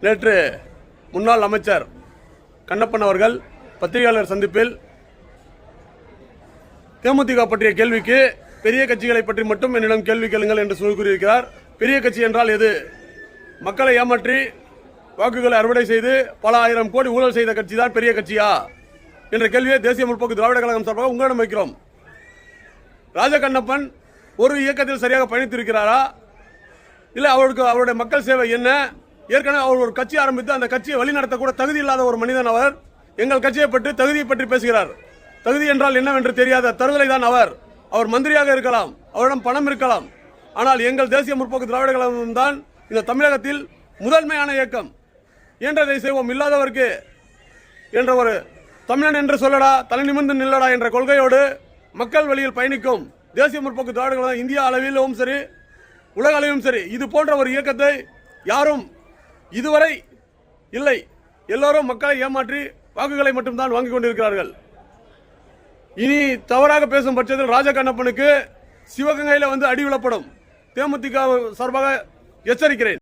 நேற்று முன்னாள் அமைச்சர் கண்ணப்பன் அவர்கள் பத்திரிகையாளர் சந்திப்பில் தேமுதிக பற்றிய கேள்விக்கு பெரிய கட்சிகளை பற்றி மட்டும் என்னிடம் கேள்வி கேளுங்கள் என்று கூறியிருக்கிறார். பெரிய கட்சி என்றால் எது? மக்களை ஏமாற்றி வாக்குகளை அறுவடை செய்து பல ஆயிரம் கோடி ஊழல் செய்த கட்சி தான் பெரிய கட்சியா என்ற கேள்வியை தேசிய முற்போக்கு திராவிட கழகம் சார்பாக உங்களிடம் வைக்கிறோம். ராஜகண்ணப்பன் ஒரு இயக்கத்தில் சரியாக பயணித்திருக்கிறாரா? இல்லை அவருடைய மக்கள் சேவை என்ன? ஏற்கனவே அவர் ஒரு கட்சி ஆரம்பித்து அந்த கட்சியை வழிநடத்த கூட தகுதி இல்லாத ஒரு மனிதன் அவர். எங்கள் கட்சியை பற்றி தகுதியை பற்றி பேசுகிறார். தகுதி என்றால் என்னவென்று தெரியாத தருதலை தான் அவர். அவர் மந்திரியாக இருக்கலாம், அவரிடம் பணம் இருக்கலாம். ஆனால் எங்கள் தேசிய முற்போக்கு திராவிட கழகம் தான் இந்த தமிழகத்தில் முதன்மையான இயக்கம். இயன்றதை செய்வோம், இல்லாதவருக்கு என்ற ஒரு தமிழன் என்று சொல்லடா, தலை நிமிர்ந்து நில்லடா என்ற கொள்கையோடு மக்கள் வழியில் பயணிக்கும் தேசிய முற்போக்கு திராவிட கழகம் இந்திய அளவிலும் சரி உலக அளவிலும் சரி இது போன்ற ஒரு இயக்கத்தை யாரும் இதுவரை இல்லை. எல்லோரும் மக்களை ஏமாற்றி வாக்குகளை மட்டும்தான் வாங்கிக் கொண்டிருக்கிறார்கள். இனி தவறாக பேசும் பட்சத்தில் ராஜகண்ணப்பனுக்கு சிவகங்கையில் வந்து அடி விழப்படும். தேமுதிக சார்பாக எச்சரிக்கிறேன்.